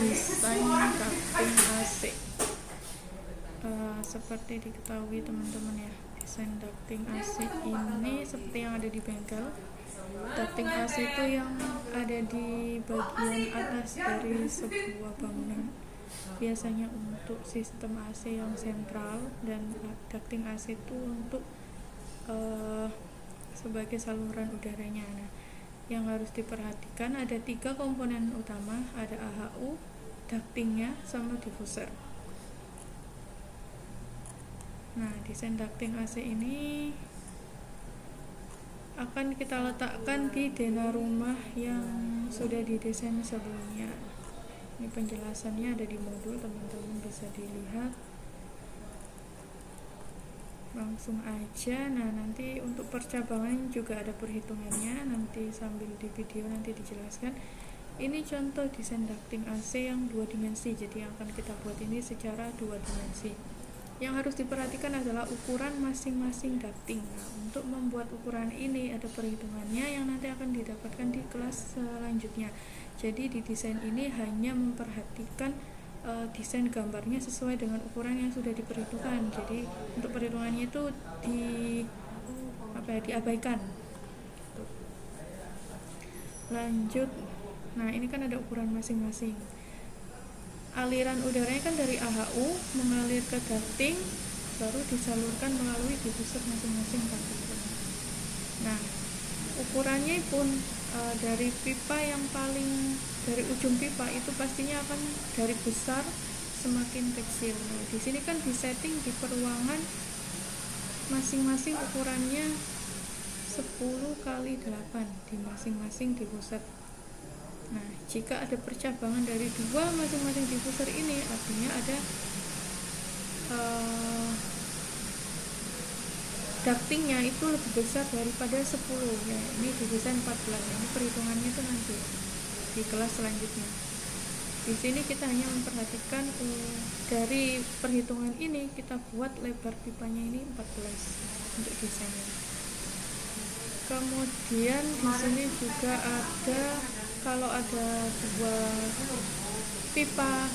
desain ducting AC. Seperti diketahui teman-teman ya, desain ducting AC ini seperti yang ada di bengkel. Ducting AC itu yang ada di bagian atas dari sebuah bangunan, biasanya untuk sistem AC yang sentral, dan ducting AC itu untuk sebagai saluran udaranya. Nah, yang harus diperhatikan ada 3 komponen utama, ada AHU, ductingnya, sama diffuser. Nah, desain ducting AC ini akan kita letakkan di denah rumah yang sudah didesain sebelumnya. Ini penjelasannya ada di modul, teman-teman bisa dilihat langsung aja. Nah, nanti untuk percabangan juga ada perhitungannya, nanti sambil di video nanti dijelaskan. Ini contoh desain ducting AC yang 2 dimensi, jadi yang akan kita buat ini secara 2 dimensi. Yang harus diperhatikan adalah ukuran masing-masing ducting. Nah, untuk membuat ukuran ini ada perhitungannya yang nanti akan didapatkan di kelas selanjutnya. Jadi di desain ini hanya memperhatikan desain gambarnya sesuai dengan ukuran yang sudah diperhitungkan. Jadi untuk perhitungannya itu diabaikan. Lanjut. Nah, ini kan ada ukuran masing-masing. Aliran udaranya kan dari AHU mengalir ke ducting, baru disalurkan melalui diffuser masing-masing. Nah, ukurannya pun dari pipa yang paling dari ujung pipa itu pastinya akan dari besar semakin kecil. Nah, di sini kan disetting di peruangan masing-masing ukurannya 10x8 di masing-masing diffuser. Nah, jika ada percabangan dari 2 masing-masing diffuser ini, artinya ada ductingnya itu lebih besar daripada 10 ya. Ini di desain 14. Ini perhitungannya itu nanti di kelas selanjutnya. Di sini kita hanya memperhatikan dari perhitungan ini kita buat lebar pipanya ini 14 untuk desainnya. Kemudian di sini juga ada, kalau ada 2 pipa,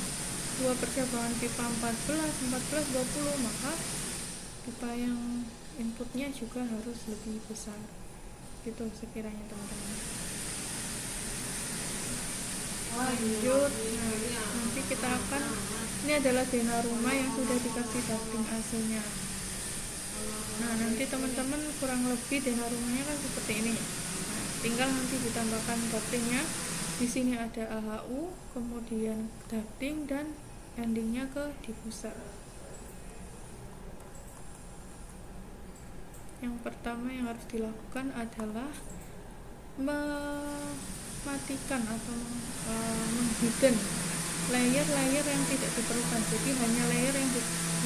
2 percabangan pipa 14, 20, maka pipa yang inputnya juga harus lebih besar. Gitu sekiranya teman-teman. Lanjut. Nah, nanti kita akan, ini adalah denah rumah yang sudah dikasih ducting AC-nya. Nah, nanti teman-teman kurang lebih denah rumahnya kan seperti ini. Nah, tinggal nanti ditambahkan ductingnya. Di sini ada AHU, kemudian ducting, dan endingnya ke diffuser. Yang pertama yang harus dilakukan adalah mematikan atau menghidden layer-layer yang tidak diperlukan. Jadi hanya layer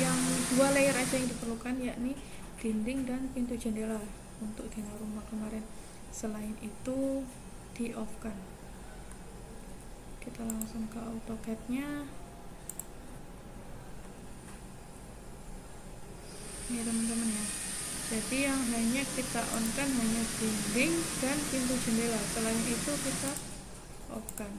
yang 2 layer aja yang diperlukan, yakni dinding dan pintu jendela untuk denah rumah kemarin. Selain itu di off kan. Kita langsung ke AutoCAD-nya. Ini teman-teman ya. Jadi yang hanya kita on kan hanya dinding dan pintu jendela. Selain itu kita off kan.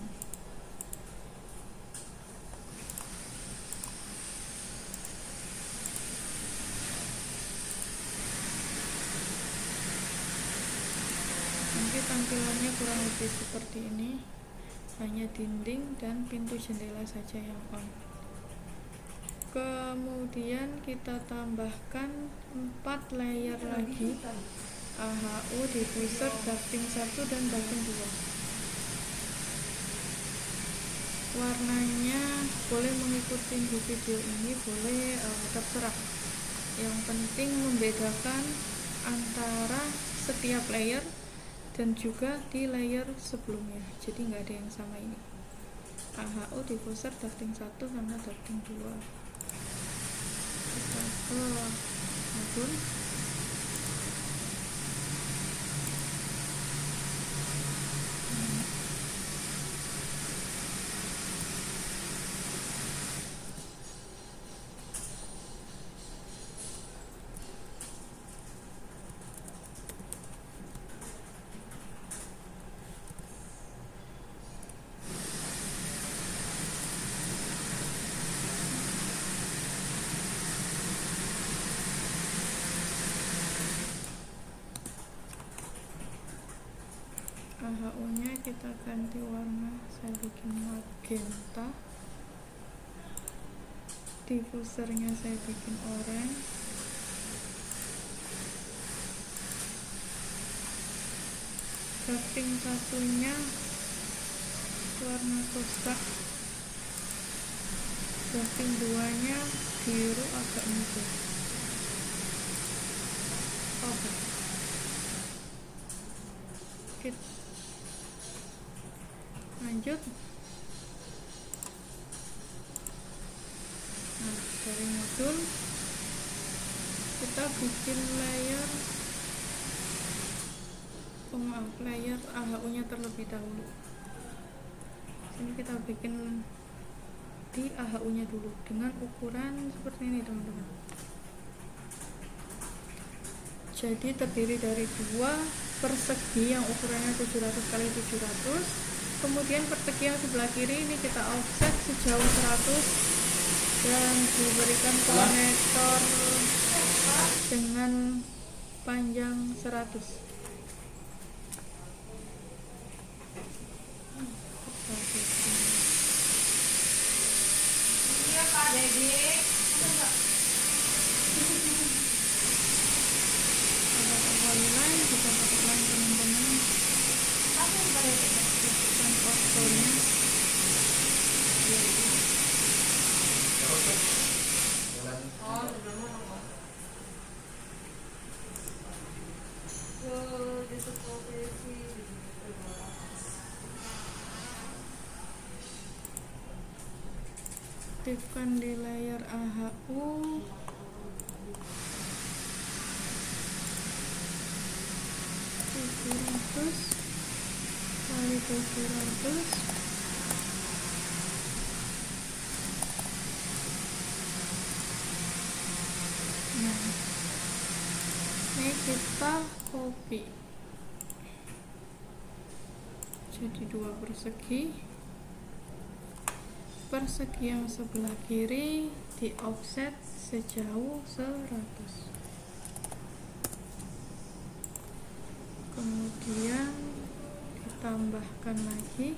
Nanti tampilannya kurang lebih seperti ini. Hanya dinding dan pintu jendela saja yang on. Kemudian kita tambahkan 4 layer lagi, AHU, diffuser, ducting 1 dan ducting 2. Warnanya boleh mengikuti di video ini, boleh terserah. Yang penting membedakan antara setiap layer dan juga di layer sebelumnya, jadi nggak ada yang sama ini. AHU, diffuser, ducting 1 sama ducting 2. Kita ke modul. AHU nya kita ganti warna, saya bikin magenta, diffusernya saya bikin oranye, drafting satunya warna toska, drafting 2-nya biru agak muda. Oke, kita lanjut. Nah, dari modul kita bikin layer layer AHU nya terlebih dahulu. Sini kita bikin di AHU nya dulu dengan ukuran seperti ini teman-teman. Jadi terdiri dari 2 persegi yang ukurannya 700 x 700. Kemudian persegi yang sebelah kiri ini kita offset sejauh 100 dan diberikan konektor dengan panjang 100. Iya Pak Dedi. Polyline bisa pakai line teman-teman. Dan ortonya aktifkan di layer AHU. Kali 700. Nah, ini kita copy jadi 2 persegi yang sebelah kiri di offset sejauh 100. Kemudian ditambahkan lagi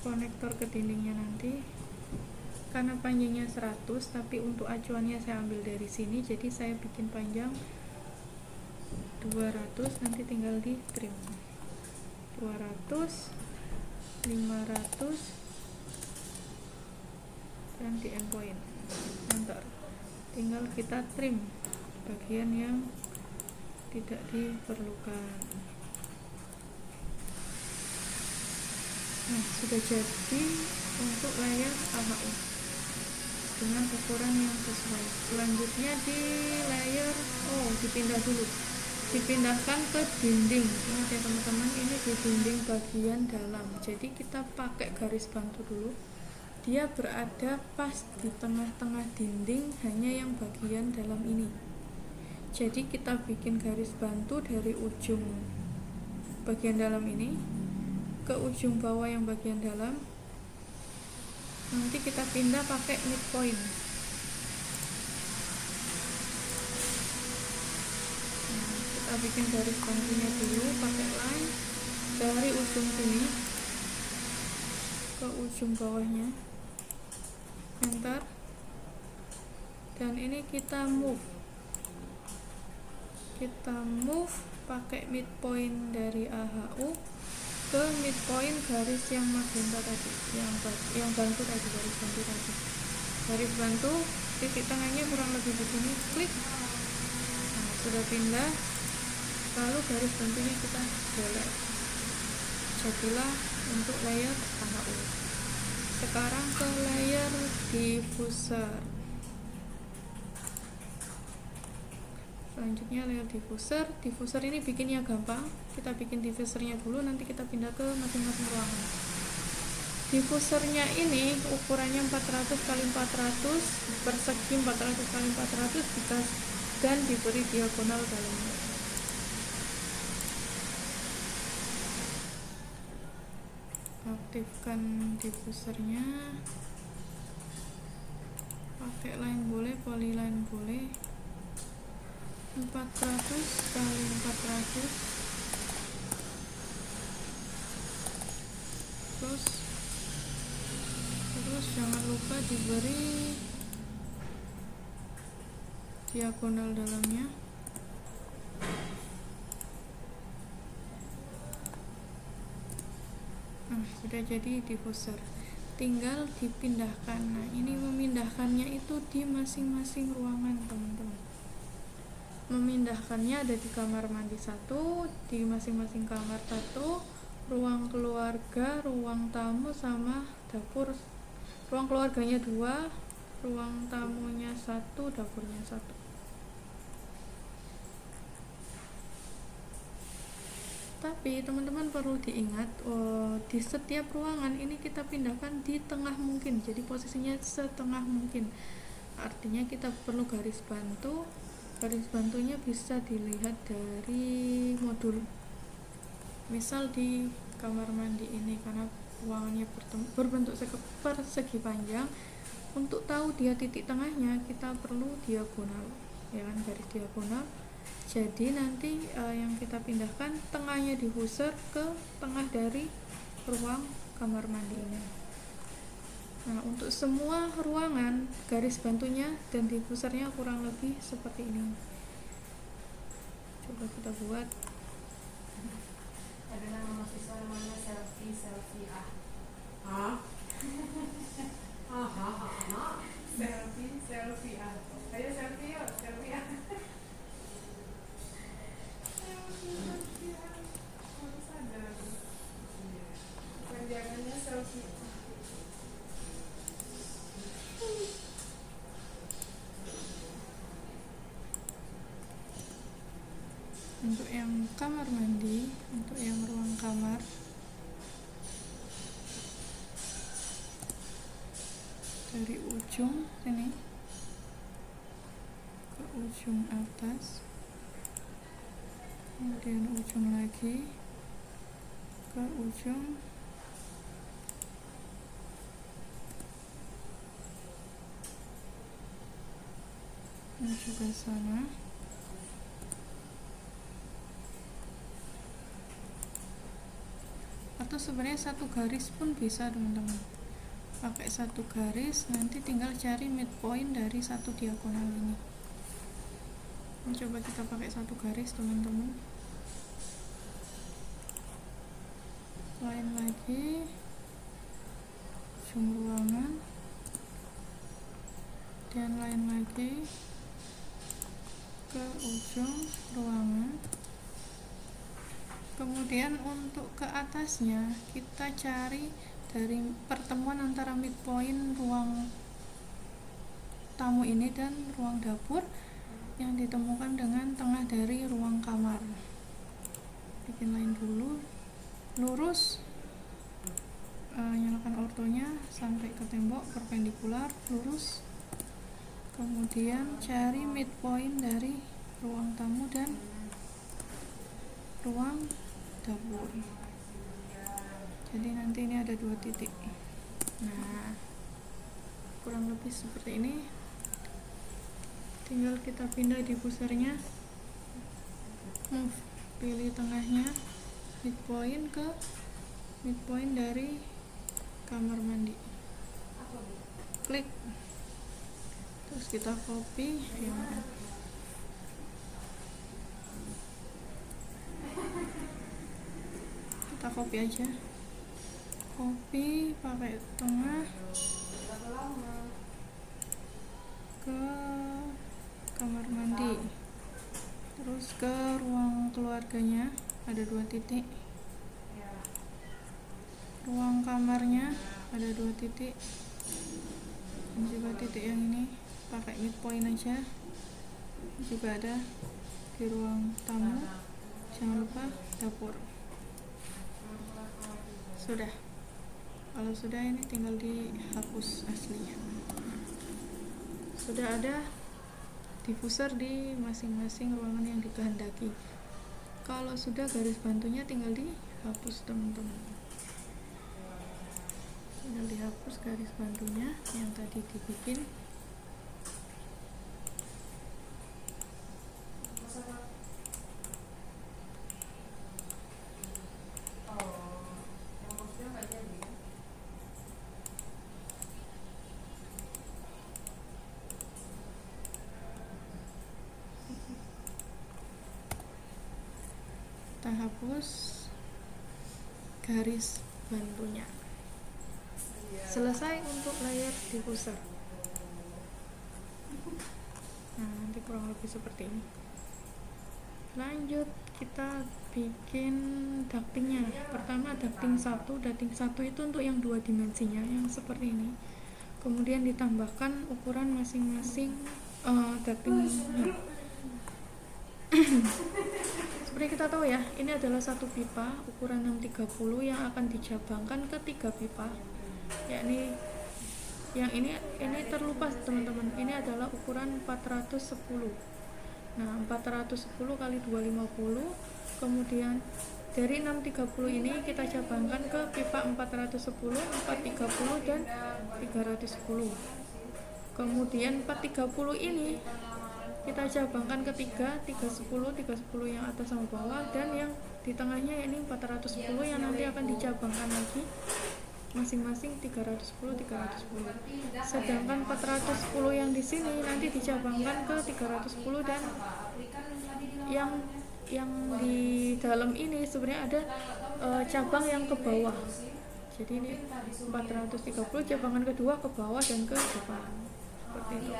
konektor ke dindingnya nanti, karena panjangnya 100 tapi untuk acuannya saya ambil dari sini, jadi saya bikin panjang 200, nanti tinggal di trim 200, 500 dan di endpoint enter. Tinggal kita trim bagian yang tidak diperlukan. Nah, sudah jadi untuk layer AHU dengan ukuran yang sesuai. Selanjutnya di layer, dipindah dulu, dipindahkan ke dinding. Ingat ya teman-teman, ini di dinding bagian dalam. Jadi kita pakai garis bantu dulu, dia berada pas di tengah-tengah dinding, hanya yang bagian dalam ini. Jadi kita bikin garis bantu dari ujung bagian dalam ini ke ujung bawah yang bagian dalam. Nanti kita pindah pakai midpoint. Nah, kita bikin garis bantunya dulu pakai line dari ujung sini ke ujung bawahnya, enter. Dan ini kita move pakai midpoint dari AHU ke midpoint garis yang magenta tadi, yang bantu tadi, garis bantu tadi. Garis bantu titik tengahnya kurang lebih begini, klik. Nah, sudah pindah. Lalu garis bantunya kita delete. Jadilah untuk layer AHU. Sekarang ke layer diffuser. Selanjutnya layer diffuser ini bikinnya gampang. Kita bikin diffusernya dulu, nanti kita pindah ke masing-masing ruangan. Diffusernya ini ukurannya 400 x 400, persegi 400 x 400 dan diberi diagonal dalamnya. Aktifkan diffusernya, pakai line boleh, polyline boleh. 400 x 400 jangan lupa diberi diagonal dalamnya. Nah, sudah jadi diffuser, tinggal dipindahkan. Nah, ini memindahkannya itu di masing-masing ruangan, teman-teman. Memindahkannya ada di kamar mandi satu, di masing-masing kamar satu, ruang keluarga, ruang tamu, sama dapur. Ruang keluarganya 2, ruang tamunya 1, dapurnya 1. Tapi teman-teman perlu diingat, di setiap ruangan ini kita pindahkan di tengah mungkin, jadi posisinya setengah mungkin. Artinya kita perlu garis bantu. Garis bantunya bisa dilihat dari modul. Misal di kamar mandi ini, karena ruangannya berbentuk persegi panjang, untuk tahu dia titik tengahnya kita perlu diagonal, ya kan, garis diagonal. Jadi nanti yang kita pindahkan tengahnya diffuser ke tengah dari ruang kamar mandi ini. Nah, untuk semua ruangan garis bantunya dan diffusernya kurang lebih seperti ini. Coba kita buat. Ada nama mahasiswa namanya selfie selfie ayo selfie yuk, selfie harus ada panjangannya selfie. Untuk yang kamar mandi, untuk yang ruang kamar, dari ujung sini ke ujung atas, kemudian ujung lagi ke ujung dan juga sana. Atau sebenarnya satu garis pun bisa, teman-teman. Pakai satu garis, nanti tinggal cari midpoint dari satu diagonal ini. Coba kita pakai satu garis, teman-teman. Lain lagi ujung ruangan, dan lain lagi ke ujung ruangan. Kemudian untuk ke atasnya kita cari dari pertemuan antara midpoint ruang tamu ini dan ruang dapur yang ditemukan dengan tengah dari ruang kamar. Bikin line dulu, lurus, nyalakan ortonya sampai ke tembok, perpendikular, lurus. Kemudian cari midpoint dari ruang tamu dan ruang dapur. Jadi nanti ini ada 2 titik. Nah, kurang lebih seperti ini. Tinggal kita pindah diffusernya, move, pilih tengahnya, midpoint ke midpoint dari kamar mandi, klik, terus kita copy ya. Kita copy aja, copy pakai tengah ke kamar mandi, terus ke ruang keluarganya ada 2 titik, ruang kamarnya ada 2 titik, dan juga titik yang ini pakai midpoint aja. Juga ada di ruang tamu, jangan lupa dapur. Sudah. Kalau sudah, ini tinggal dihapus aslinya. Sudah ada diffuser di masing-masing ruangan yang dikehendaki. Kalau sudah, garis bantunya tinggal dihapus, teman-teman. Tinggal dihapus garis bantunya yang tadi dibikin. hapus garis bantunya. Selesai untuk layer diffuser. Nah, nanti kurang lebih seperti ini. Lanjut kita bikin ductingnya. Pertama ducting 1 itu untuk yang 2 dimensinya yang seperti ini. Kemudian ditambahkan ukuran masing-masing ductingnya. Seperti kita tahu ya, ini adalah satu pipa ukuran 630 yang akan dijabangkan ke 3 pipa, yakni yang ini terlupa teman-teman, ini adalah ukuran 410. Nah, 410 kali 250, kemudian dari 630 ini kita cabangkan ke pipa 410, 430 dan 310. Kemudian 430 ini kita cabangkan ke 310 yang atas sama bawah, dan yang di tengahnya ini 410 yang nanti akan dicabangkan lagi masing-masing 310. Sedangkan 410 yang di sini nanti dicabangkan ke 310, dan yang di dalam ini sebenarnya ada cabang yang ke bawah. Jadi ini 430 cabangan kedua ke bawah dan ke depan. Seperti itu.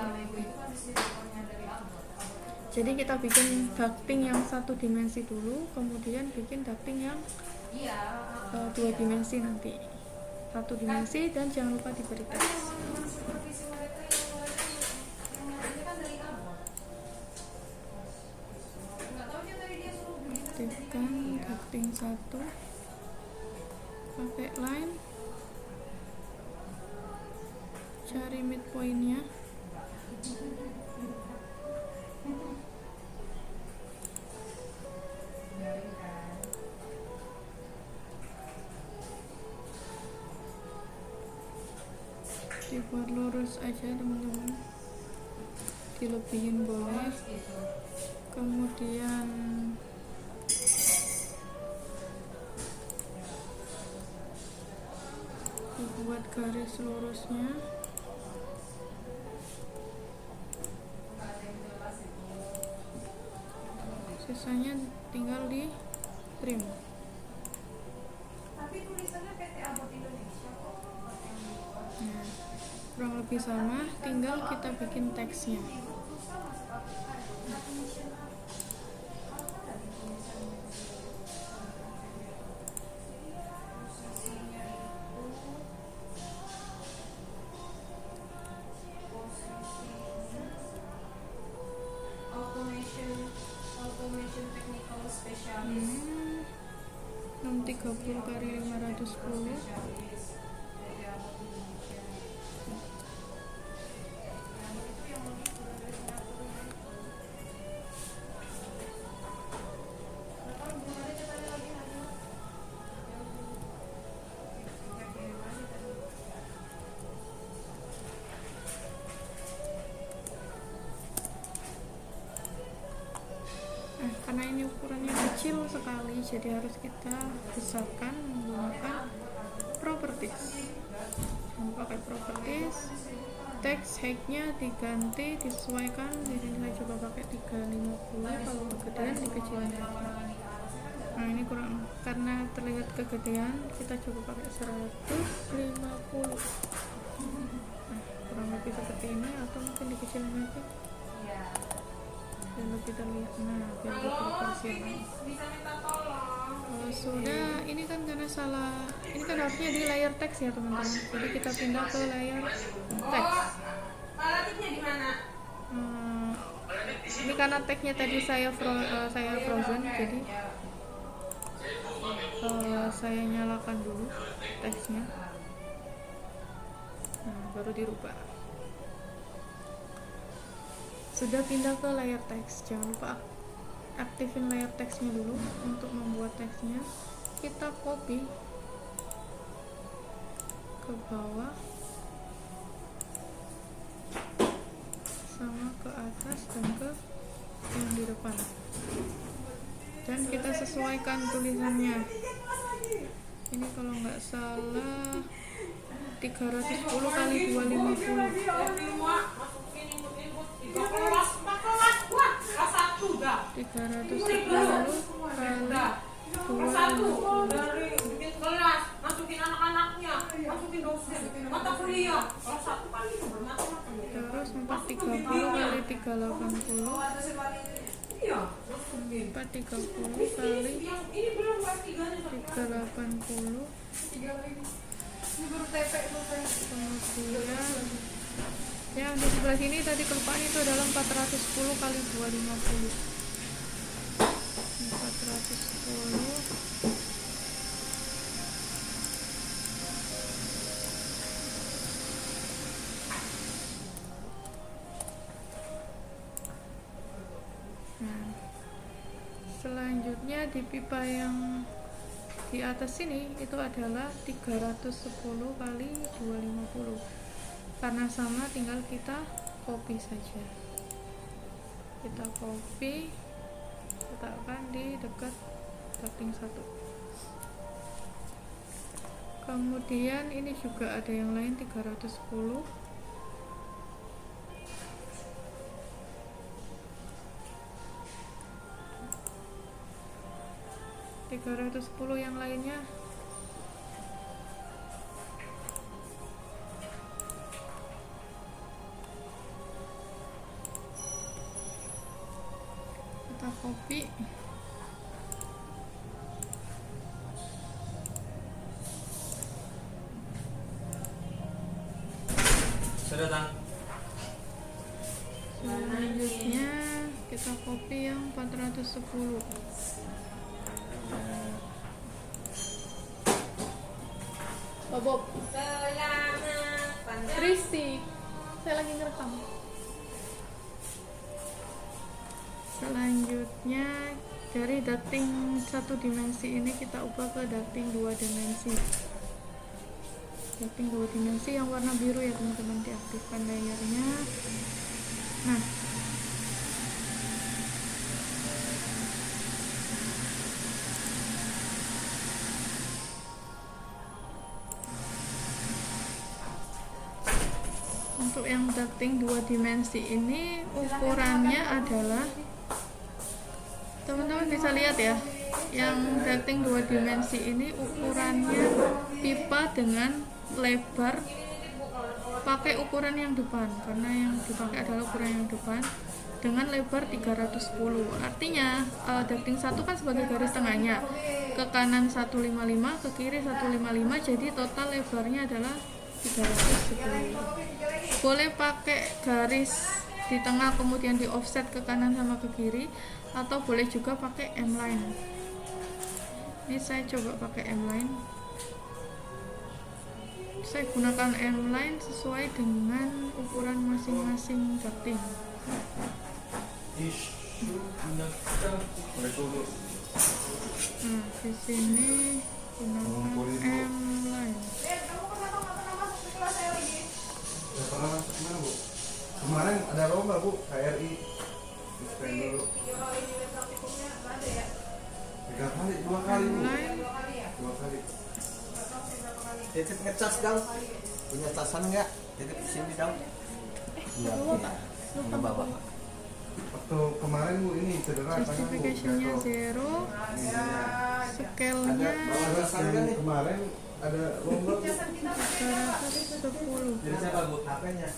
Jadi kita bikin ducting yang 1 dimensi dulu, kemudian bikin ducting yang 2 dimensi nanti. 1 dimensi, dan jangan lupa diberi teks. Aktifkan ducting 1, pakai line, cari midpointnya. Dibuat lurus aja teman-teman, dilebihin boleh, kemudian dibuat garis lurusnya. Sisanya tinggal di trim. Tapi tulisannya PT Abot Indonesia kok. Nah, kurang lebih sama, tinggal kita bikin teksnya. Automation technical specialist. 630 kali 510. Karena ini ukurannya kecil sekali, jadi harus kita besarkan menggunakan properties. Pakai properties, text height-nya diganti, disesuaikan. Di sini saya coba pakai 350, kalau kegedean dikecilin lagi. Nah, ini kurang, karena terlihat kegedean, kita coba pakai 150. Nah, kurang lebih seperti ini, atau mungkin dikecilin aja biar lebih terlihat. Nah, biar lebih proporsional. Sudah, ini kan karena salah, ini kan harusnya di layer text ya teman-teman, jadi kita pindah ke layer text. Ini karena tagnya tadi saya frozen, jadi saya nyalakan dulu teksnya. Nah, baru dirubah. Sudah pindah ke layer text, jangan lupa aktifin layer teksnya dulu. Untuk membuat teksnya kita copy ke bawah sama ke atas dan ke yang di depan, dan kita sesuaikan tulisannya. Ini kalau nggak salah 310 kali 250. 310 kali Satu dari bikin kelas, masukin anak-anaknya, masukin dosen, mata kuliah. Kelas 1 kan itu bermacam-macam. Terus 430 kali 380. Iya. 430 kali Ini belum kelas 3-nya. 380. Ini baru TP selesai. Kemudian ya untuk sebelah sini tadi kelupaan itu adalah 410 kali 250. 410 Nah, selanjutnya di pipa yang di atas sini itu adalah 310 kali 250. Karena sama tinggal kita copy saja. Kita copy, letakkan di dekat ducting 1. Kemudian ini juga ada yang lain 310. yang lainnya kita copy. Selanjutnya kita copy yang 410. Bob, Kristi, saya lagi ngerekam. Selanjutnya dari ducting 1 dimensi ini kita ubah ke ducting 2 dimensi. Ducting 2 dimensi yang warna biru ya teman-teman, diaktifkan layarnya. Nah, untuk yang ducting 2 dimensi ini ukurannya adalah, teman-teman bisa lihat ya, yang ducting 2 dimensi ini ukurannya pipa dengan lebar pakai ukuran yang depan, karena yang dipakai adalah ukuran yang depan dengan lebar 310. Artinya ducting 1 kan sebagai garis tengahnya, ke kanan 155, ke kiri 155, jadi total lebarnya adalah 310. Boleh pakai garis di tengah kemudian di offset ke kanan sama ke kiri, atau boleh juga pakai M-line. Ini saya coba pakai M-line. Saya gunakan M-line sesuai dengan ukuran masing-masing ducting. Nah, di sini gunakan M-line. Pernah masuk kemana, Bu? Kemarin ada lomba, Bu, KRI. Dispen dulu. 3 kali, 2 kali, Bu. 2 kali. Titip ngecas dong. Punya casan enggak? Titip sini dong. Iya, enggak bawa. Waktu kemarin, Bu, ini cedera tangan, Bu. Justification-nya Jatuh. 0, scale-nya Terus yang kemarin ada lomba, Bu. 310. Jadi siapa, Bu? HP-nya?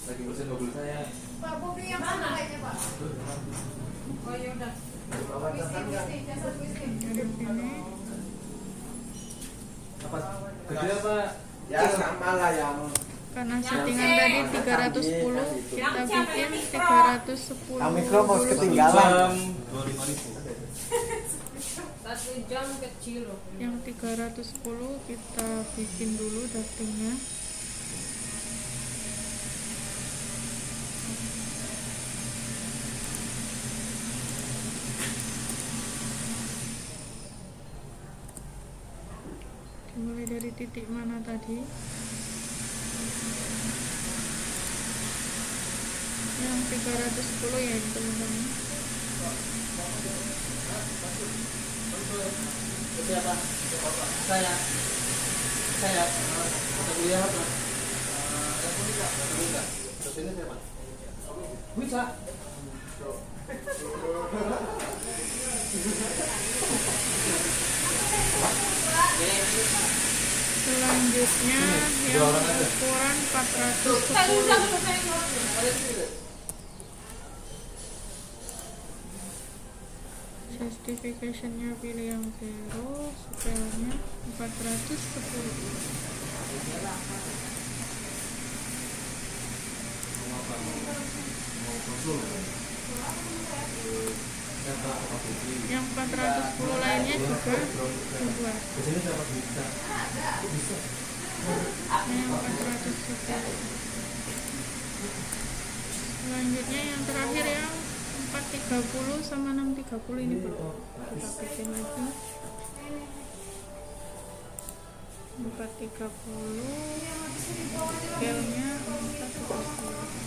Lagi bersihin mobil saya. Pak Bobi yang mana kayaknya, Pak? Oh ya udah. Bawa casan enggak? Dari sini Apa? Gede apa? Ya sama lah yang karena settingan tadi 310, kita bikin 310 mikro mau ketinggalan. 1 jam kecil loh. yang 310 kita bikin dulu ductingnya. Dimulai dari titik mana tadi? Yang 310 ya ini teman-teman. Siapa? Saya. Ada kuliah apa? Terus ini siapa? Bisa. Selanjutnya yang ukuran 410. Justification-nya pilih yang 0, scale-nya 410. Yang 410 lainnya juga dibuat. Yang 410. Selanjutnya yang terakhir yang 430 sama 630 ini belum kita bikin lagi. 430 scale-nya 430.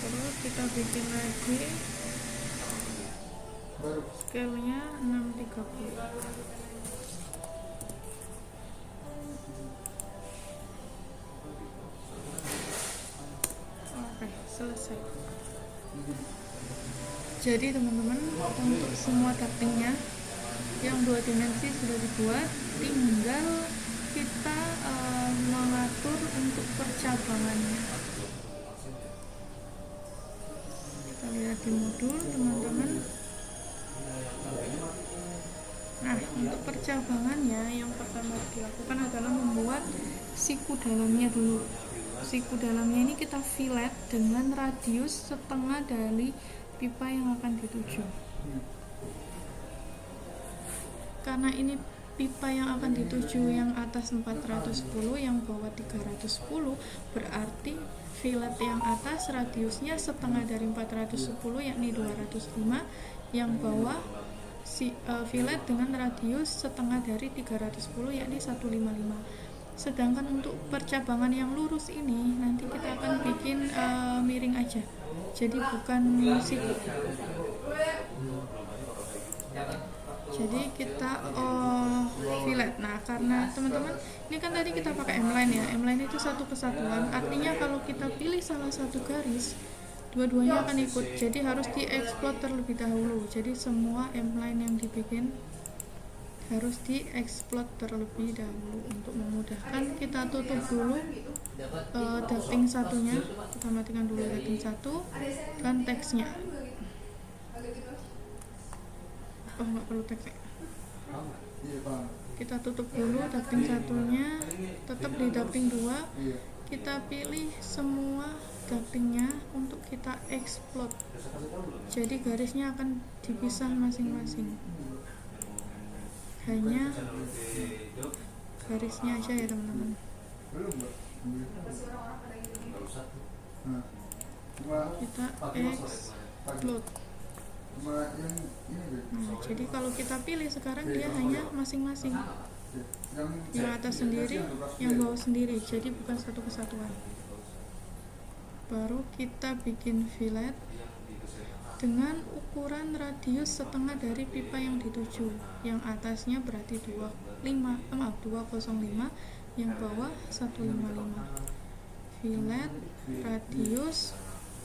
Terus kita bikin lagi scale-nya 630. Oke, selesai. Jadi teman-teman, untuk semua ductingnya yang 2 dimensi sudah dibuat, tinggal kita mengatur untuk percabangannya. Kita lihat di modul teman-teman. Nah, untuk percabangannya yang pertama dilakukan adalah membuat siku dalamnya dulu. Siku dalamnya ini kita fillet dengan radius setengah dari pipa yang akan dituju. Karena ini pipa yang akan dituju yang atas 410, yang bawah 310, berarti fillet yang atas radiusnya setengah dari 410 yakni 205, yang bawah fillet dengan radius setengah dari 310 yakni 155. Sedangkan untuk percabangan yang lurus ini nanti kita akan bikin miring aja, jadi bukan siku. Jadi kita fillet. Nah, karena teman-teman ini kan tadi kita pakai M-line ya, M-line itu satu kesatuan, artinya kalau kita pilih salah satu garis, dua-duanya akan ikut, jadi harus dieksploit terlebih dahulu. Jadi semua M-line yang dibikin harus dieksploit terlebih dahulu. Untuk memudahkan, kita tutup dulu ducting satunya, kita matikan dulu ducting 1 dan teksnya. Oh, nggak perlu teksnya. Kita tutup dulu ducting satunya, tetap di ducting 2 kita pilih semua ductingnya untuk kita eksploit, jadi garisnya akan dipisah masing-masing, hanya garisnya aja ya teman-teman. Kita eksploit. Nah, jadi kalau kita pilih sekarang dia hanya masing-masing, yang atas sendiri, yang bawah sendiri, jadi bukan satu kesatuan. Baru kita bikin fillet dengan ukuran radius setengah dari pipa yang dituju, yang atasnya berarti 205, yang bawah 155. Fillet radius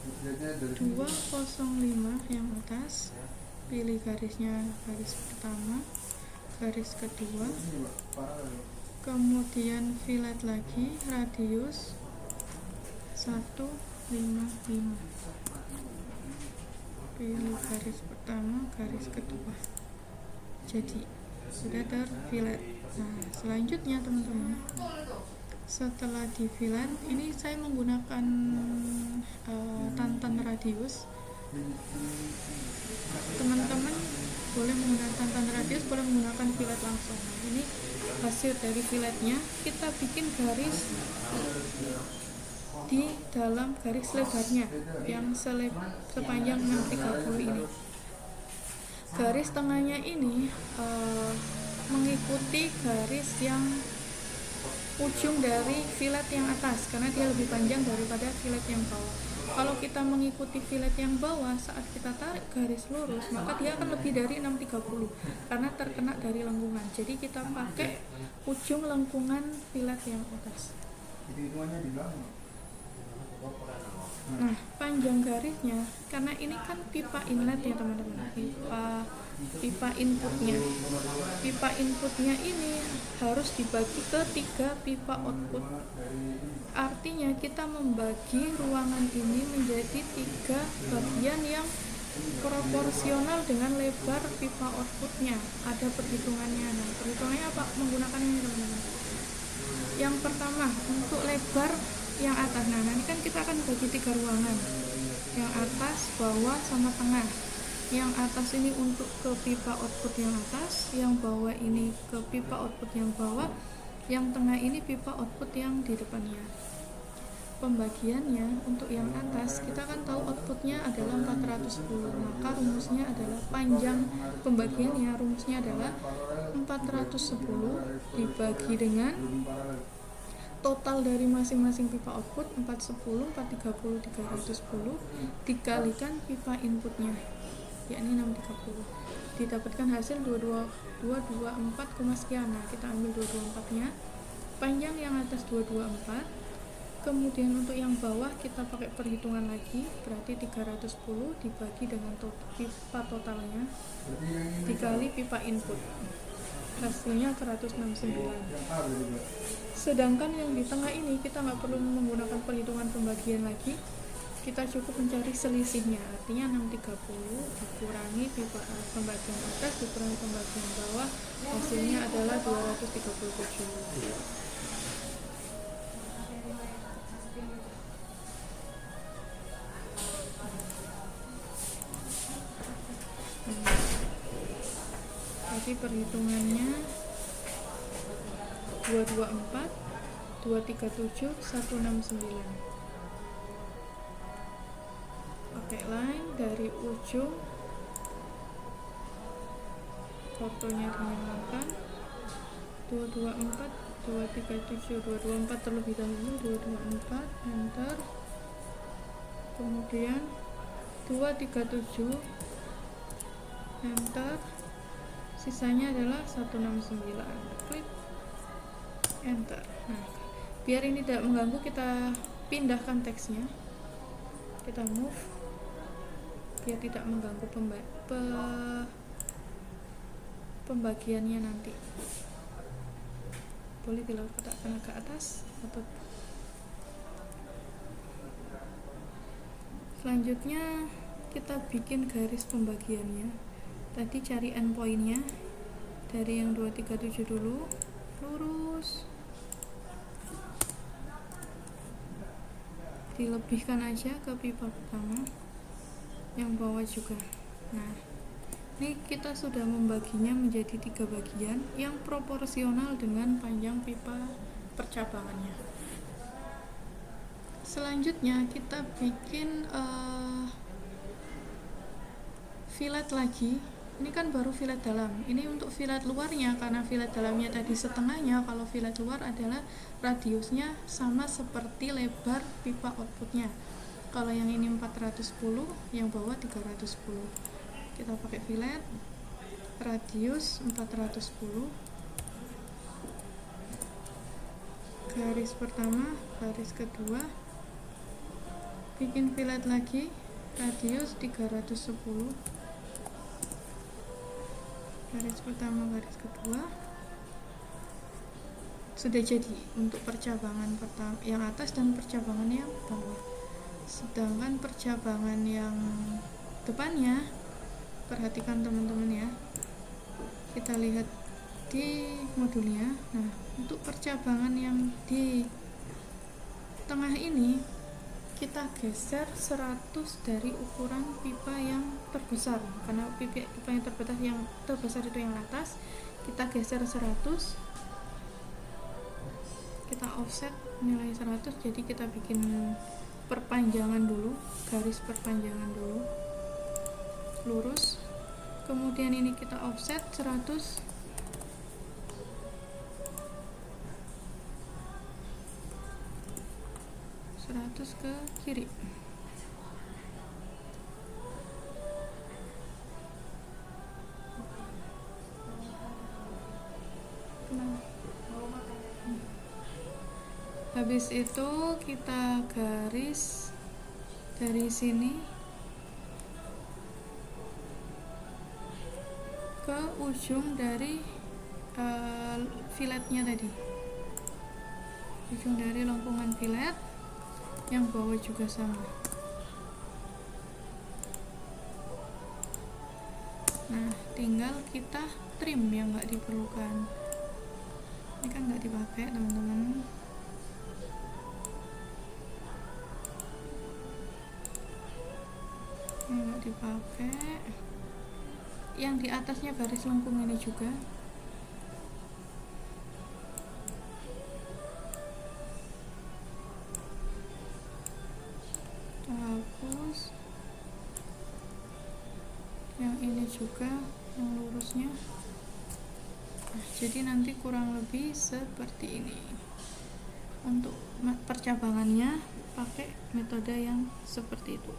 205 yang atas, pilih garisnya, garis pertama, garis kedua, kemudian fillet lagi radius 155, pilih garis pertama, garis kedua, jadi sudah terfillet. Nah, selanjutnya teman-teman, setelah di fillet ini saya menggunakan tantan radius. Teman-teman boleh menggunakan tantan radius, boleh menggunakan fillet langsung. Nah, ini hasil dari filletnya, kita bikin garis di dalam garis lebarnya yang sepanjang 630 ini. Garis tengahnya ini mengikuti garis yang ujung dari fillet yang atas, karena dia lebih panjang daripada fillet yang bawah. Kalau kita mengikuti fillet yang bawah, saat kita tarik garis lurus, maka dia akan lebih dari 630 karena terkena dari lengkungan. Jadi kita pakai ujung lengkungan fillet yang atas. Nah, panjang garisnya, karena ini kan pipa inlet ya teman-teman, pipa inputnya ini harus dibagi ke 3 pipa output. Artinya kita membagi ruangan ini menjadi 3 bagian yang proporsional dengan lebar pipa outputnya. Ada perhitungannya. Nah, perhitungannya apa? Menggunakan ini teman-teman. Yang pertama, untuk lebar yang atas. Nah, nanti kan kita akan bagi 3 ruangan. Yang atas, bawah, sama tengah. Yang atas ini untuk ke pipa output yang atas, yang bawah ini ke pipa output yang bawah, yang tengah ini pipa output yang di depannya. Pembagiannya untuk yang atas, kita kan tahu outputnya adalah 410, maka rumusnya adalah panjang pembagiannya, rumusnya adalah 410 dibagi dengan total dari masing-masing pipa output 410, 430, 310 dikalikan pipa inputnya, yakni 630, didapatkan hasil 224, sekian. Nah, kita ambil 224 nya, panjang yang atas 224. Kemudian untuk yang bawah kita pakai perhitungan lagi, berarti 310 dibagi dengan pipa totalnya dikali pipa input, hasilnya 169. Sedangkan yang di tengah ini kita nggak perlu menggunakan perhitungan pembagian lagi, kita cukup mencari selisihnya, artinya 630 dikurangi pipa pembagian atas dikurangi pembagian bawah, hasilnya adalah 237. Jadi perhitungannya 224, 237, 169. Pakai line dari ujung fotonya dinyalakan, 224, 237, 224 terlebih dahulu, 224 enter, kemudian 237 enter, sisanya adalah 169, klik enter. Nah, biar ini tidak mengganggu, kita pindahkan teksnya, kita move biar tidak mengganggu pembagiannya nanti. Boleh diletakkan ke atas atau selanjutnya kita bikin garis pembagiannya. Tadi cari endpointnya dari yang 237 dulu, lurus, dilebihkan aja ke pipa pertama, yang bawah juga. Nah, ini kita sudah membaginya menjadi 3 bagian yang proporsional dengan panjang pipa percabangannya. Selanjutnya kita bikin fillet lagi. Ini kan baru fillet dalam, ini untuk fillet luarnya, karena fillet dalamnya tadi setengahnya, kalau fillet luar adalah radiusnya sama seperti lebar pipa outputnya. Kalau yang ini 410, yang bawah 310. Kita pakai fillet radius 410, garis pertama, garis kedua, bikin fillet lagi radius 310, garis pertama, garis kedua. Sudah jadi untuk percabangan pertama yang atas dan percabangan yang bawah. Sedangkan percabangan yang depannya, perhatikan teman-teman ya, kita lihat di modulnya. Nah, untuk percabangan yang di tengah ini kita geser 100 dari ukuran pipa yang terbesar, karena pipa yang terbesar itu yang atas, kita geser 100, kita offset nilai 100. Jadi kita bikin perpanjangan dulu, garis perpanjangan dulu, lurus, kemudian ini kita offset 100, ke kiri. Habis itu kita garis dari sini ke ujung dari filletnya tadi, ujung dari lengkungan fillet yang bawah juga sama. Nah, tinggal kita trim yang nggak diperlukan. Ini kan nggak dipakai teman-teman. Ini nggak dipakai. Yang di atasnya garis lengkung ini juga. Hapus. Yang ini juga, yang lurusnya. Nah, jadi nanti kurang lebih seperti ini. Untuk percabangannya pakai metode yang seperti itu.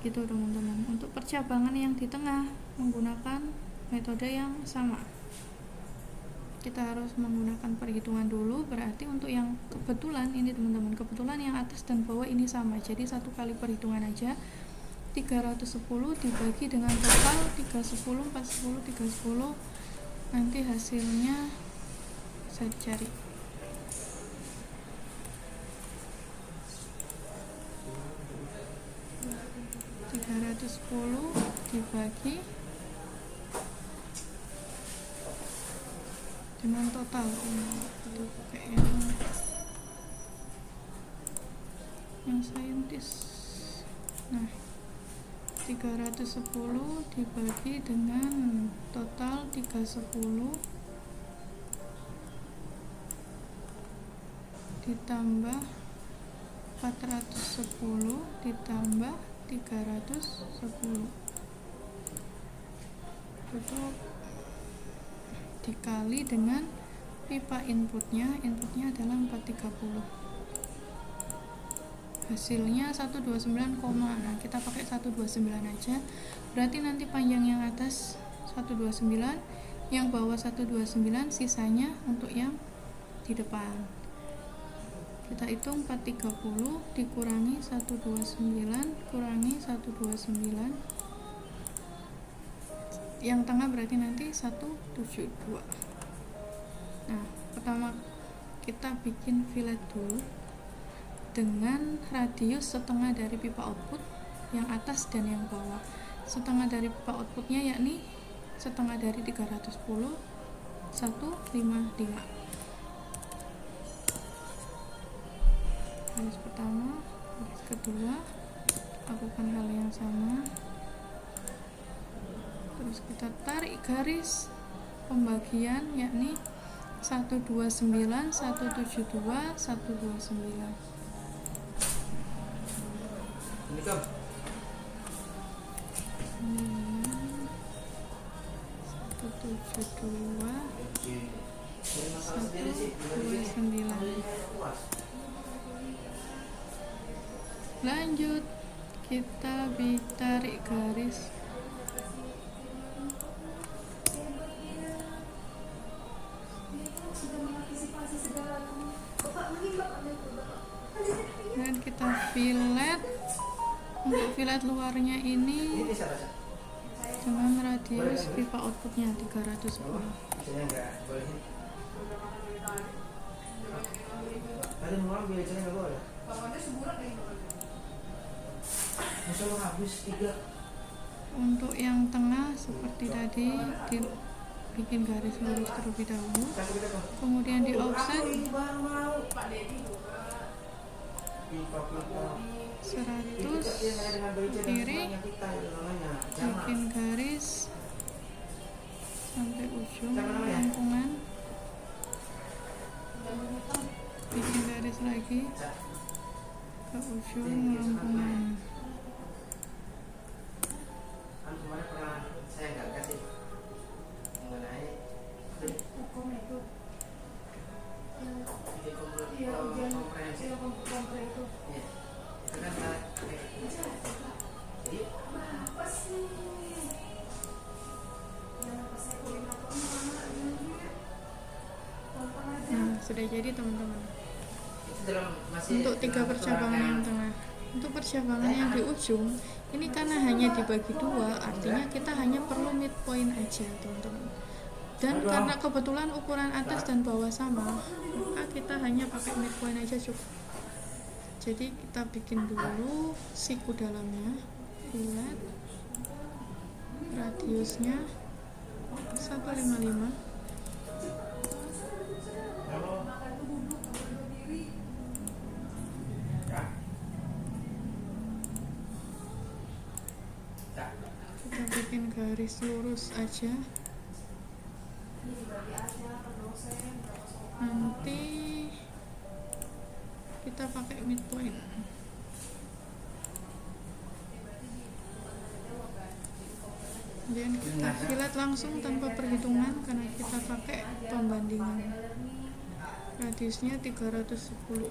Gitu teman-teman. Untuk percabangan yang di tengah menggunakan metode yang sama. Kita harus menggunakan perhitungan dulu, berarti untuk yang kebetulan ini teman-teman, kebetulan yang atas dan bawah ini sama. Jadi satu kali perhitungan aja. 310 dibagi dengan total 310, 410, 310. Nanti hasilnya saya cari. 310 dibagi dengan total. Itu pakai yang saintis. Nah, 310 dibagi dengan total 310 ditambah 410 ditambah 310 itu dikali dengan pipa inputnya adalah 430, hasilnya 129, nah kita pakai 129 aja, berarti nanti panjang yang atas 129, yang bawah 129, sisanya untuk yang di depan. Kita hitung 430 dikurangi 129 kurangi 129, yang tengah berarti nanti 172. Nah, pertama kita bikin fillet dulu dengan radius setengah dari pipa output yang atas dan yang bawah. Setengah dari pipa outputnya yakni setengah dari 310, 155. Garis pertama, garis kedua, lakukan hal yang sama. Terus kita tarik garis pembagian yakni 129, 172, 129. Ini kan 172, 129. Lanjut, kita tarik garis dan kita fillet. Untuk fillet luarnya ini dengan radius pipa outputnya 310. Untuk yang tengah seperti tadi bikin garis lurus terlebih dahulu, kemudian di offset 100 kiri, bikin garis sampai ujung lengkungan, bikin garis lagi ke ujung lengkungan. Nah, sudah jadi teman-teman. Untuk 3 percabangan yang tengah. Untuk percabangan yang di ujung ini karena hanya dibagi dua, artinya kita hanya perlu midpoint aja teman-teman. Dan karena kebetulan ukuran atas dan bawah sama, maka kita hanya pakai midpoint aja cukup. Jadi kita bikin dulu siku dalamnya, fillet, radiusnya 155. Kita bikin garis lurus aja. Nanti kita pakai midpoint. Kemudian kita fillet langsung tanpa perhitungan karena kita pakai pembandingan. Radiusnya 310.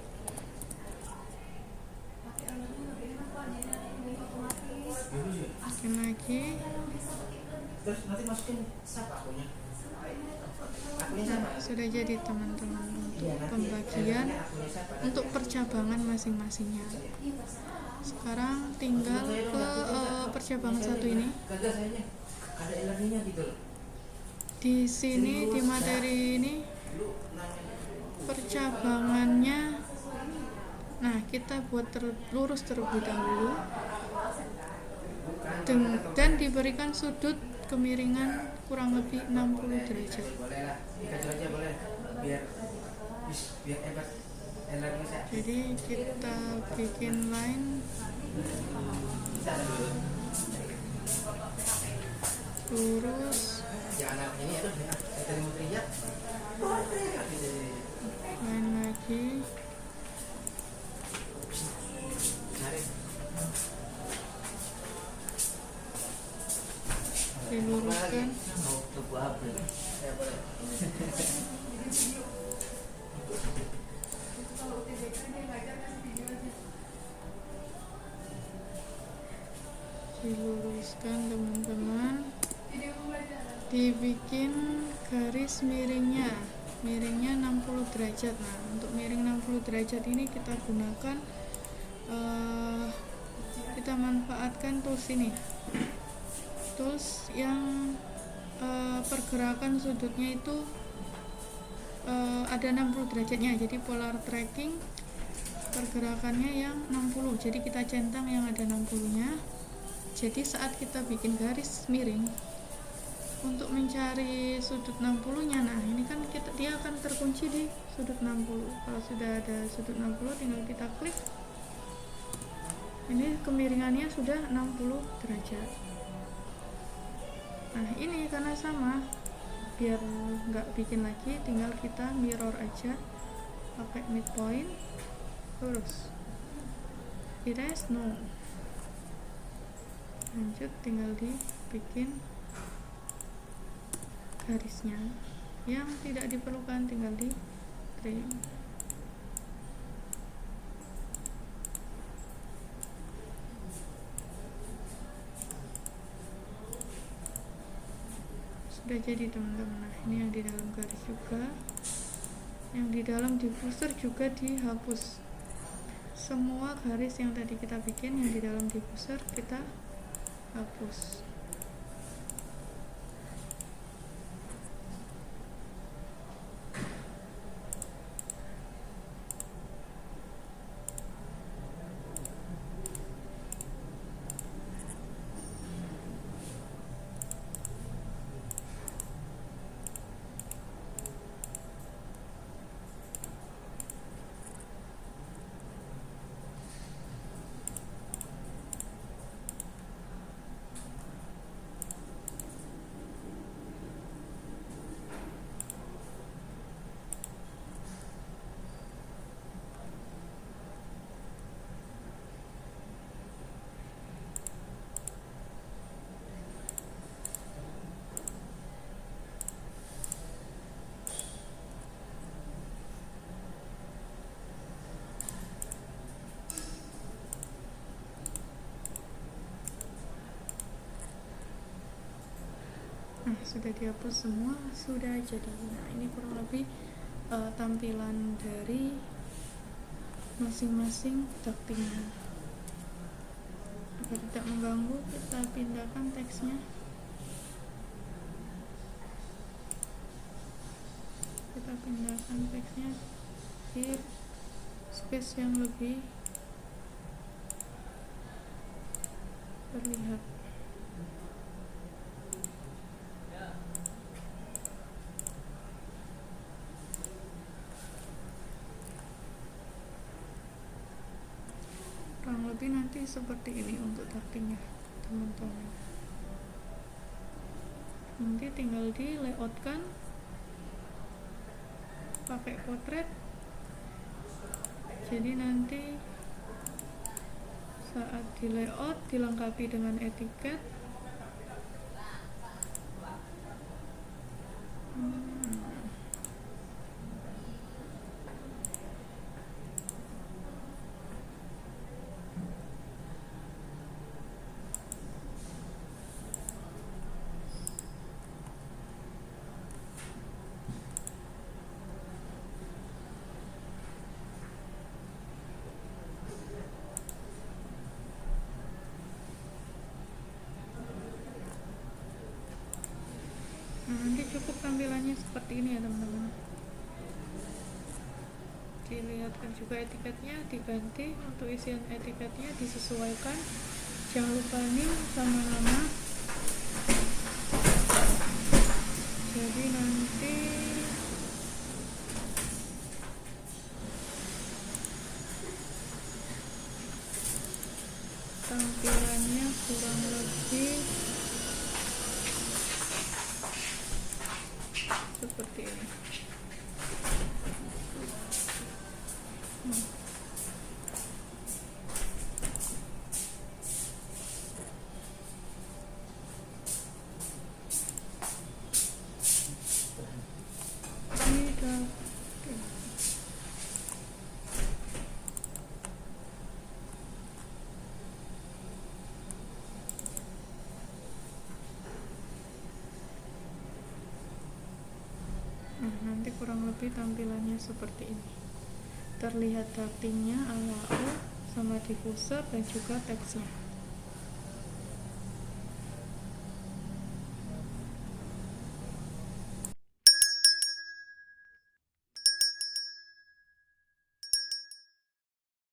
Bikin lagi. Terus nanti masukin siapa akunya? Nah, sudah jadi teman-teman untuk pembagian untuk percabangan masing-masingnya. Sekarang tinggal ke percabangan satu ini. Ada energinya gitu loh. Di sini di materi ini percabangannya, nah kita buat lurus terlebih dahulu dan diberikan sudut kemiringan kurang lebih 60 derajat. Boleh lah, dikasih aja boleh. Biar hebat energinya saya. Jadi kita bikin line lurus, Jangan ini itu mutrinya. line lagi, diluruskan. Mau tunggu apa? Ya boleh. Diluruskan teman-teman, dibikin garis miringnya 60 derajat. Nah untuk miring 60 derajat ini kita gunakan kita manfaatkan tools ini, tools yang pergerakan sudutnya itu ada 60 derajatnya, jadi polar tracking pergerakannya yang 60, jadi kita centang yang ada 60 nya. Jadi saat kita bikin garis miring untuk mencari sudut 60 nya, nah ini kan dia akan terkunci di sudut 60. Kalau sudah ada sudut 60 tinggal kita klik, ini kemiringannya sudah 60 derajat. Nah ini karena sama, biar nggak bikin lagi tinggal kita mirror aja pakai midpoint lurus, erase no, lanjut tinggal dibikin garisnya, yang tidak diperlukan tinggal di trim. Sudah jadi teman-teman. Nah ini yang di dalam garis juga, yang di dalam diffuser juga dihapus. Semua garis yang tadi kita bikin yang di dalam diffuser kita hapus. Nah sudah dihapus semua, sudah jadi. Nah ini kurang lebih tampilan dari masing-masing ductingnya. Biar tidak mengganggu, kita pindahkan teksnya. Kita pindahkan teksnya di space yang lebih terlihat. Kurang lebih nanti seperti ini untuk tartingnya teman-teman. Nanti tinggal di layoutkan pakai potret. Jadi nanti saat di layout dilengkapi dengan etiket. Nanti cukup tampilannya seperti ini ya teman-teman. Dilihatkan juga etiketnya, diganti untuk isian etiketnya disesuaikan. Jangan lupa name sama nama. Jadi nanti tampilannya kurang lebih seperti ini. Nanti kurang lebih tampilannya seperti ini. Terlihat dartingnya, AAU sama diffuser dan juga teksnya.